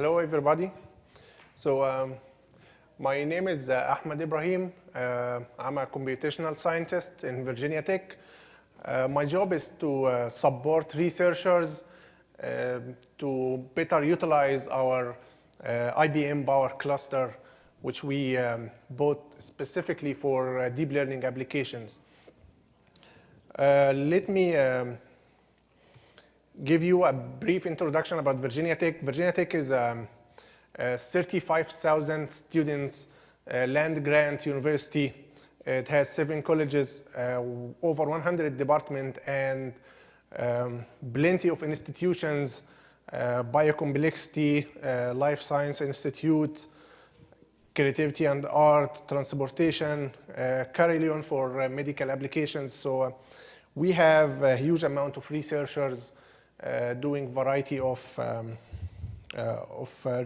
Hello, everybody. So my name is Ahmed Ibrahim. I'm a computational scientist in Virginia Tech. My job is to support researchers to better utilize our IBM Power cluster, which we bought specifically for deep learning applications. Let me give you a brief introduction about Virginia Tech. Virginia Tech is a 35,000 students land-grant university. It has 7 colleges, over 100 departments, and plenty of institutions, Biocomplexity, Life Science Institute, Creativity and Art, Transportation, Carillon for medical applications. So we have a huge amount of researchers doing variety of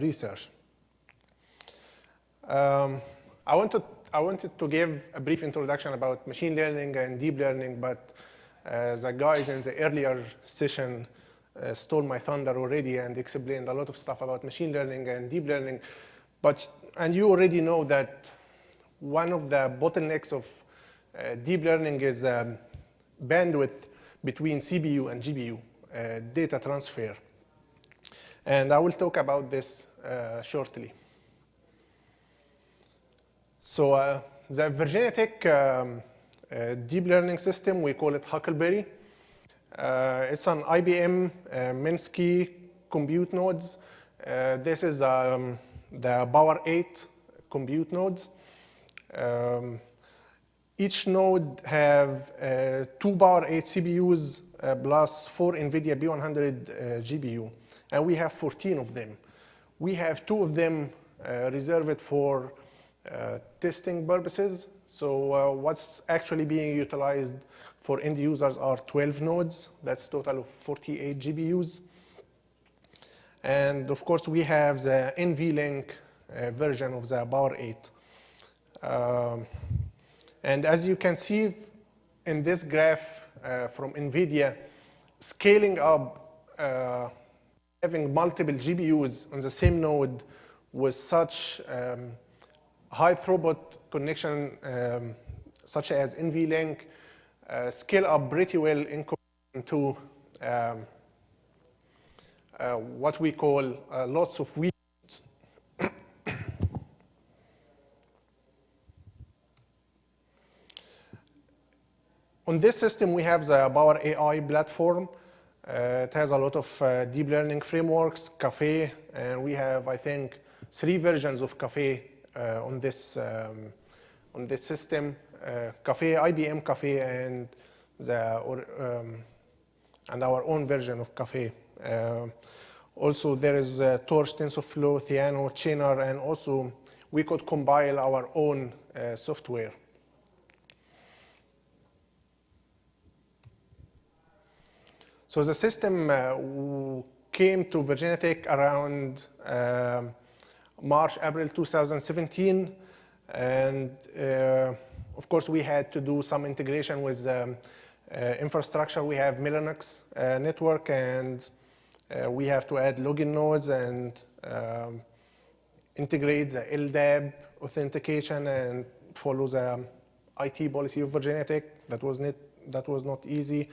research. I wanted to give a brief introduction about machine learning and deep learning, but the guys in the earlier session stole my thunder already and explained a lot of stuff about machine learning and deep learning. And you already know that one of the bottlenecks of deep learning is bandwidth between CPU and GPU. Data transfer. And I will talk about this shortly. So the Virginia Tech deep learning system, we call it Huckleberry. It's an IBM Minsky compute nodes. This is the Power 8 compute nodes. Each node have 2 Power 8 CPUs plus 4 NVIDIA B100 GPU, and we have 14 of them. We have 2 of them reserved for testing purposes. So what's actually being utilized for end users are 12 nodes. That's a total of 48 GPUs. And of course, we have the NVLink version of the Power 8. And as you can see in this graph from NVIDIA, scaling up, having multiple GPUs on the same node with such high throughput connection, such as NVLink, scale up pretty well in comparison to what we call lots of weak. On this system, we have the PowerAI platform. It has a lot of deep learning frameworks, Café, and we have, I think, 3 versions of Café on this system. Café, IBM Café, and our own version of Café. Also, there is Torch, Tensor Flow, Theano, Chainer, and also we could compile our own software. So the system came to Virginia Tech around March, April 2017. And of course, we had to do some integration with infrastructure. We have Linux network, and we have to add login nodes and integrate the LDAP authentication and follow the IT policy of Virginia Tech. That was not easy.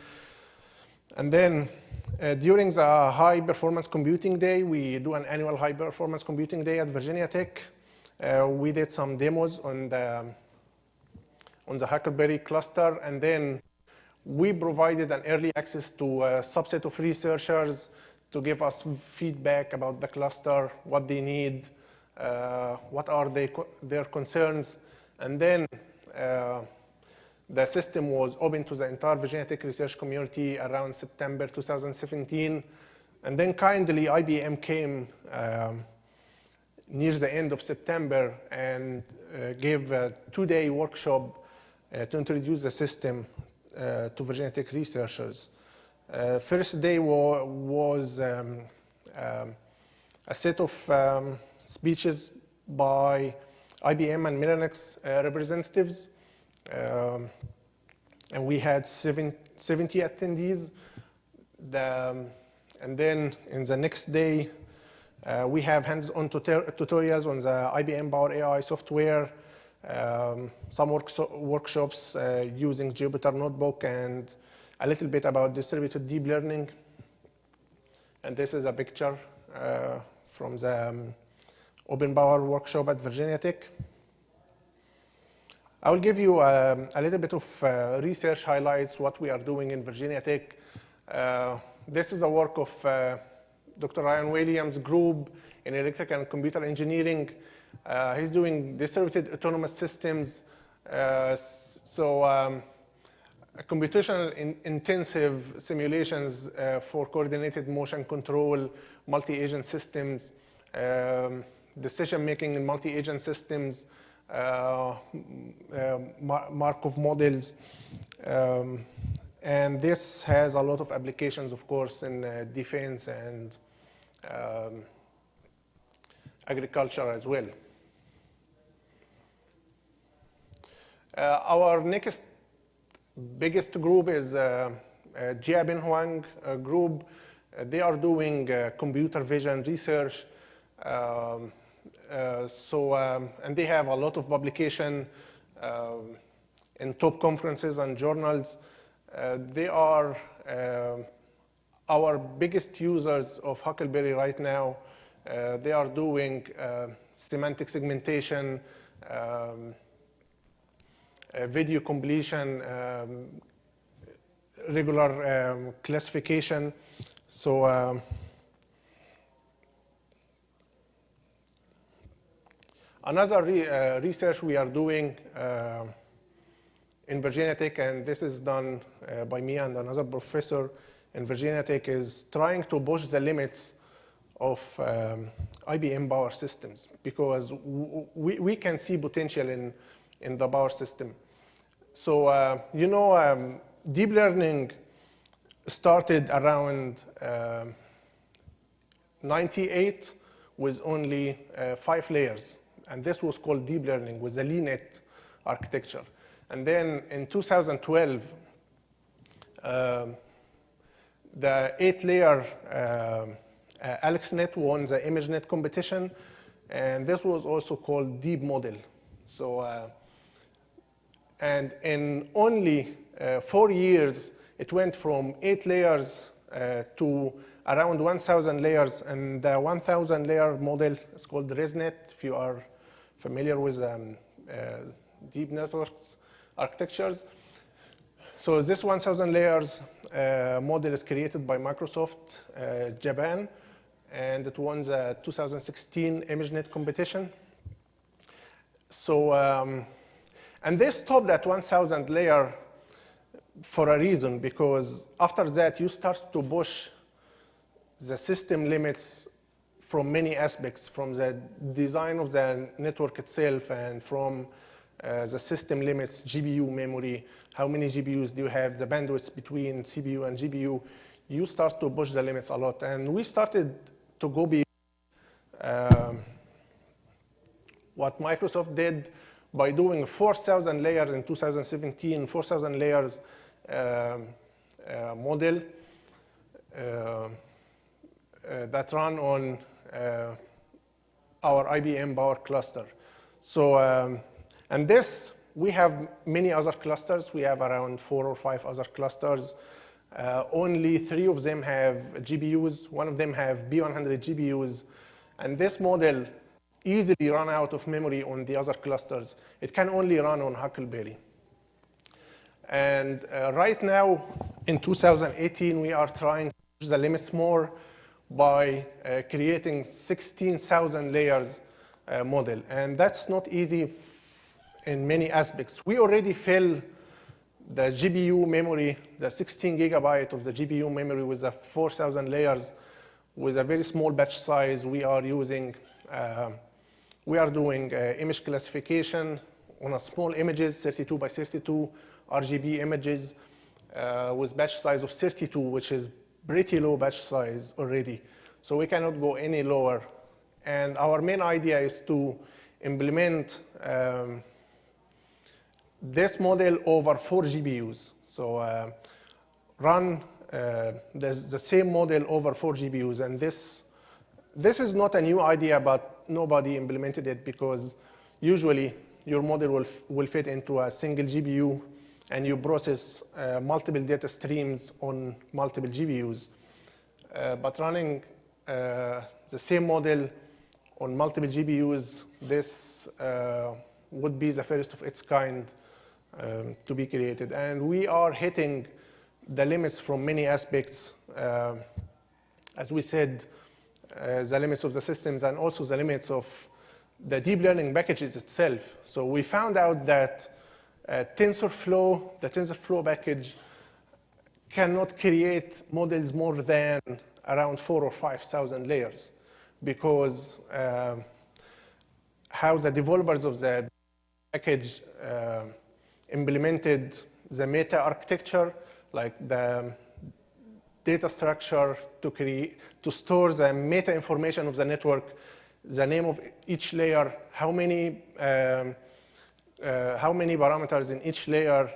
And then during the high performance computing day, we do an annual high performance computing day at Virginia Tech. We did some demos on the Huckleberry cluster, and then we provided an early access to a subset of researchers to give us feedback about the cluster, what they need, what are their concerns, and then the system was open to the entire Virginia Tech research community around September 2017. And then kindly, IBM came near the end of September and gave a 2-day workshop to introduce the system to Virginia Tech researchers. First day was a set of speeches by IBM and Linux representatives. And we had 70 attendees. And then in the next day, We have hands-on tutorials on the IBM PowerAI software, some workshops using Jupyter Notebook, and a little bit about distributed deep learning. And this is a picture from the OpenPOWER workshop at Virginia Tech. I will give you a little bit of research highlights, what we are doing in Virginia Tech. This is a work of Dr. Ryan Williams' group in electrical and computer engineering. He's doing distributed autonomous systems. Computational intensive simulations for coordinated motion control, multi-agent systems, decision-making in multi-agent systems, Markov models. And this has a lot of applications, of course, in defense and agriculture as well. Our next biggest group is Jiabin Huang group. They are doing computer vision research. And they have a lot of publication in top conferences and journals. They are our biggest users of Huckleberry right now. They are doing semantic segmentation, video completion, regular classification. So another research we are doing in Virginia Tech, and this is done by me and another professor in Virginia Tech, is trying to push the limits of IBM Power Systems, because we can see potential in the power system. So, deep learning started around 98 with only 5 layers. And this was called deep learning with the LeNet architecture. And then in 2012, the 8-layer AlexNet won the ImageNet competition. And this was also called deep model. So, and in only 4 years, it went from 8 layers to around 1,000 layers. And the 1,000 layer model is called ResNet, if you are familiar with deep networks architectures. So this 1,000 layers model is created by Microsoft Japan, and it won the 2016 ImageNet competition. So, and they stopped at 1,000 layer for a reason, because after that you start to push the system limits from many aspects, from the design of the network itself and from the system limits, GPU memory, how many GPUs do you have, the bandwidth between CPU and GPU. You start to push the limits a lot. And we started to go beyond what Microsoft did by doing 4,000 layers in 2017, 4,000 layers model that run on our IBM Power cluster. So, and this, we have many other clusters. We have around 4 or 5 other clusters. Only 3 of them have GPUs. 1 of them have B100 GPUs. And this model easily run out of memory on the other clusters. It can only run on Huckleberry. And right now, in 2018, we are trying to push the limits more by creating 16,000 layers model. And that's not easy in many aspects. We already fill the GPU memory, the 16 gigabyte of the GPU memory with the 4,000 layers with a very small batch size. We are using, we are doing image classification on a small images, 32 by 32 RGB images with batch size of 32, which is pretty low batch size already. So we cannot go any lower. And our main idea is to implement this model over 4 GPUs. So run the same model over 4 GPUs. And this this is not a new idea, but nobody implemented it because usually your model will fit into a single GPU and you process multiple data streams on multiple GPUs. But running the same model on multiple GPUs, this would be the first of its kind to be created. And we are hitting the limits from many aspects. As we said, the limits of the systems and also the limits of the deep learning packages itself. So we found out that Tensor Flow, the Tensor Flow package, cannot create models more than around 4,000 or 5,000 layers because how the developers of the package implemented the meta architecture, like the data structure to store the meta information of the network, the name of each layer, how many parameters in each layer,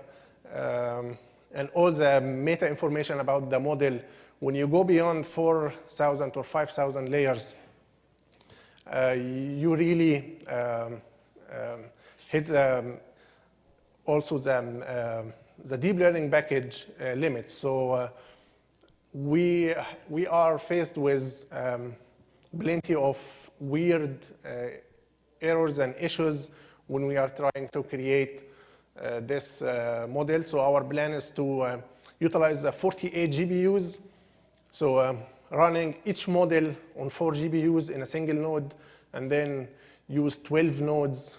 and all the meta information about the model. When you go beyond 4,000 or 5,000 layers, you really hit also the deep learning package limits. So we are faced with plenty of weird errors and issues when we are trying to create this model. So our plan is to utilize the 48 GPUs. So running each model on 4 GPUs in a single node, and then use 12 nodes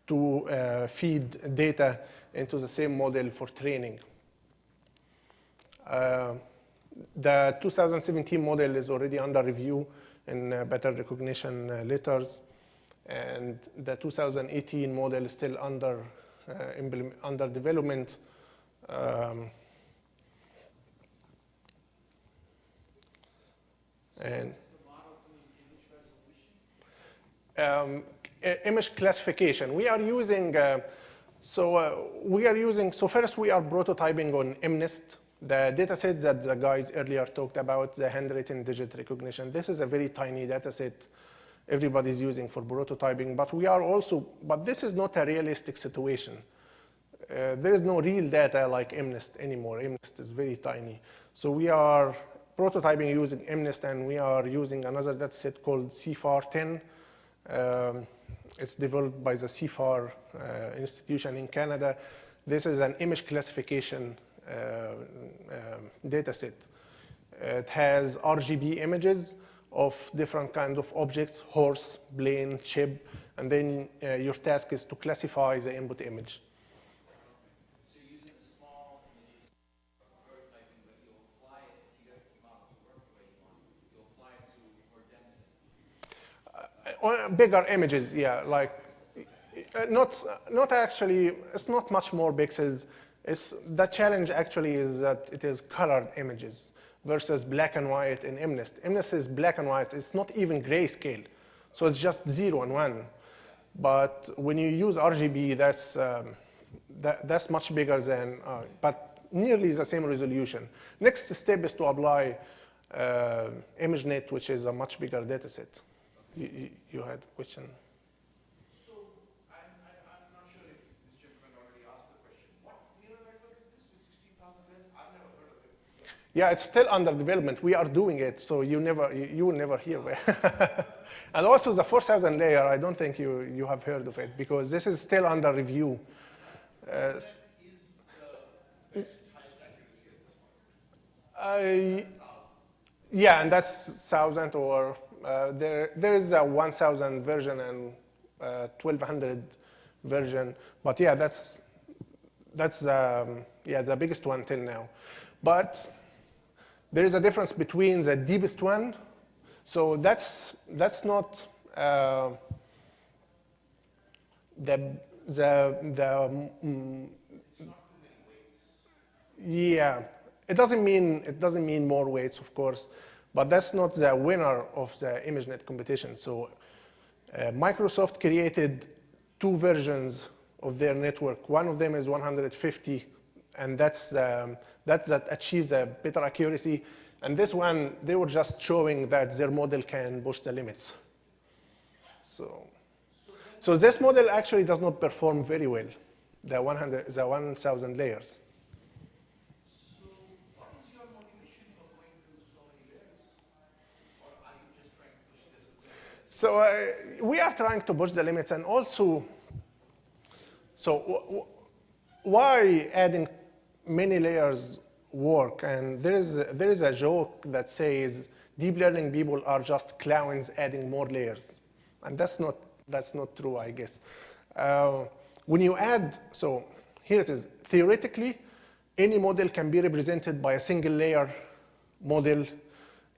to feed data into the same model for training. The 2017 model is already under review in pattern recognition letters, and the 2018 model is still under development. And image classification. We are using, so first we are prototyping on MNIST, the data set that the guys earlier talked about, the handwritten digit recognition. This is a very tiny data set everybody's using for prototyping, but this is not a realistic situation. There is no real data like MNIST anymore. MNIST is very tiny. So we are prototyping using MNIST, and we are using another data set called CFAR10. It's developed by the CFAR institution in Canada. This is an image classification data set. It has RGB images of different kinds of objects, horse, plane, ship, and then your task is to classify the input image. So you're using a small image prototyping, but you'll apply it, you get the model to work the way you want. You'll apply it to more density. Bigger images, yeah, like not actually, it's not much more pixels. The challenge actually is that it is colored images versus black and white in MNIST. MNIST is black and white. It's not even grayscale. So it's just 0 and 1. But when you use RGB, that's much bigger than, but nearly the same resolution. Next step is to apply ImageNet, which is a much bigger data set. You had a question? So I'm not sure if this gentleman already asked the question. What neural network is this with 16,000 layers? I've never heard of it. Yeah, it's still under development. We are doing it, so you will never hear. And also the 4,000 layer, I don't think you have heard of it because this is still under review. That is the best, highest accuracy at this point. Yeah, and that's 1,000 or there is a 1,000 version and 1,200 version. But yeah, that's the biggest one till now. But there is a difference between the deepest one. So that's not yeah. It doesn't mean more weights, of course, but that's not the winner of the ImageNet competition. So Microsoft created 2 versions of their network. One of them is 150, and that achieves a better accuracy. And this one, they were just showing that their model can push the limits. So this model actually does not perform very well, the 1,000 layers. So what is your motivation for going to so many layers? Or are you just trying to push the limits? So we are trying to push the limits, and also, so why adding many layers work? And there is a joke that says deep learning people are just clowns adding more layers, and that's not true, I guess. When you add, so here it is. Theoretically, any model can be represented by a single layer model.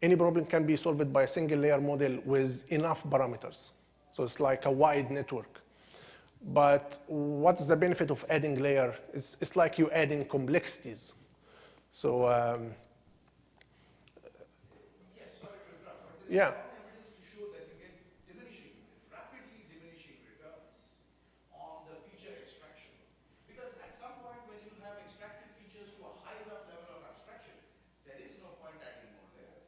Any problem can be solved by a single layer model with enough parameters. So it's like a wide network. But what's the benefit of adding layer? It's like you adding complexities. So Yes, sorry to interrupt, but there is yeah. strong evidence to show that you get rapidly diminishing returns on the feature extraction. Because at some point when you have extracted features to a high enough level of abstraction, there is no point adding more layers.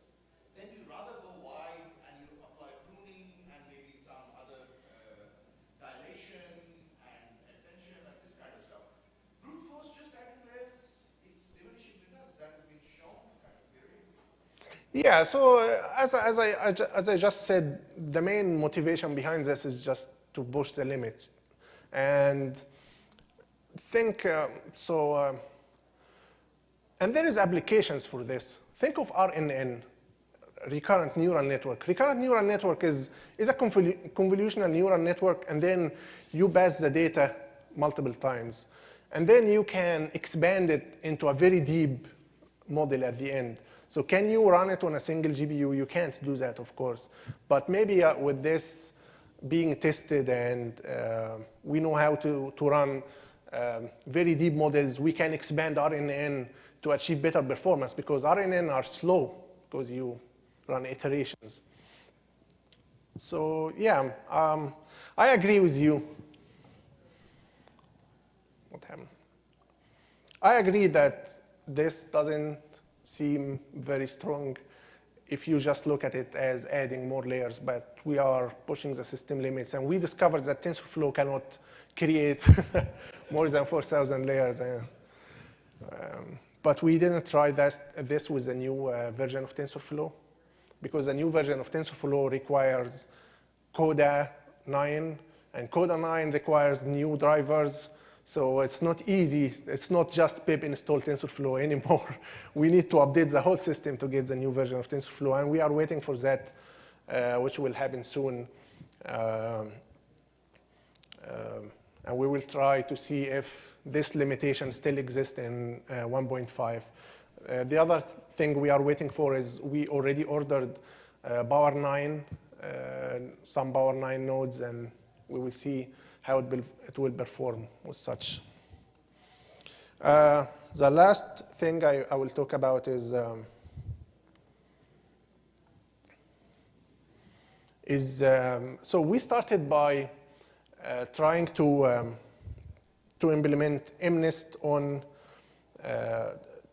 Then you rather go wide and you apply pruning and maybe some other dilation and attention and this kind of stuff. Brute force just adding layers, it's diminishing returns. That has been shown kind of theoretically. Yeah, so as I just said, the main motivation behind this is just to push the limit. And think, and there is applications for this. Think of RNN, recurrent neural network. Recurrent neural network is a convolutional neural network, and then you pass the data multiple times. And then you can expand it into a very deep model at the end. So can you run it on a single GPU? You can't do that, of course. But maybe with this being tested and we know how to run very deep models, we can expand RNN to achieve better performance, because RNN are slow because you run iterations. So yeah, I agree with you. What happened? I agree that this doesn't seem very strong if you just look at it as adding more layers, but we are pushing the system limits, and we discovered that Tensor Flow cannot create more than 4,000 layers. But we didn't try this with the new version of Tensor Flow, because the new version of Tensor Flow requires CODA 9, and CODA 9 requires new drivers. So it's not easy. It's not just pip install TensorFlow anymore. We need to update the whole system to get the new version of TensorFlow, and we are waiting for that, which will happen soon. And we will try to see if this limitation still exists in 1.5. The other thing we are waiting for is we already ordered Power 9, some Power 9 nodes, and we will see how it will perform with such. The last thing I will talk about is so we started by trying to implement MNIST on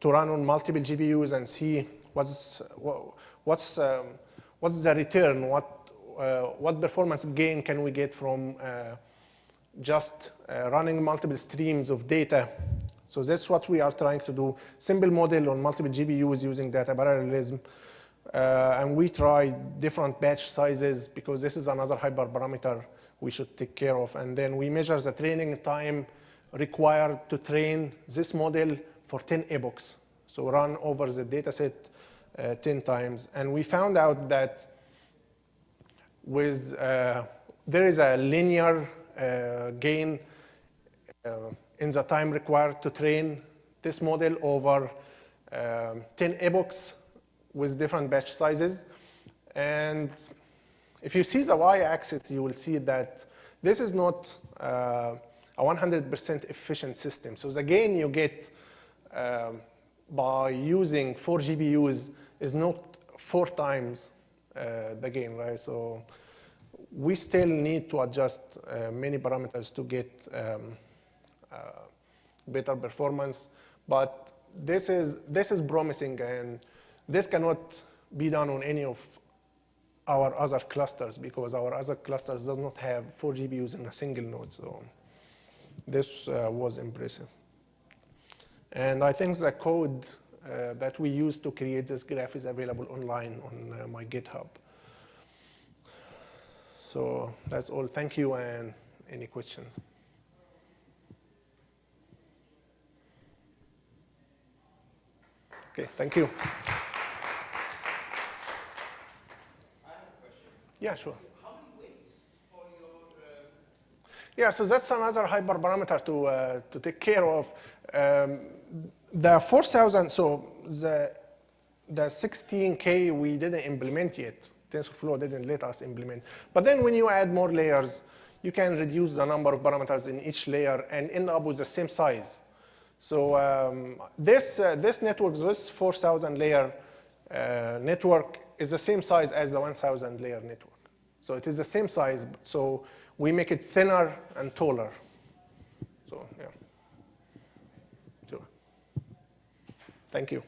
to run on multiple GPUs and see what's the return, what performance gain can we get from just running multiple streams of data. So that's what we are trying to do. Simple model on multiple GPUs using data parallelism. And we try different batch sizes, because this is another hyperparameter we should take care of. And then we measure the training time required to train this model for 10 epochs. So run over the data set 10 times. And we found out that with there is a linear gain in the time required to train this model over 10 epochs with different batch sizes. And if you see the y-axis, you will see that this is not a 100% efficient system. So the gain you get by using 4 GPUs is not 4 times the gain, right? So we still need to adjust many parameters to get better performance, but this is promising, and This cannot be done on any of our other clusters because our other clusters does not have 4 GPUs in a single node. So this was impressive. And I think the code that we used to create this graph is available online on my GitHub. So that's all. Thank you, and any questions? Okay, thank you. I have a question. Yeah, sure. How many weights for your? Yeah, so that's another hyperparameter to take care of. The 4,000, so the 16K we didn't implement yet. TensorFlow didn't let us implement. But then when you add more layers, you can reduce the number of parameters in each layer and end up with the same size. So this network, this 4,000 layer network is the same size as the 1,000 layer network. So it is the same size, so we make it thinner and taller. So yeah. Sure. Thank you.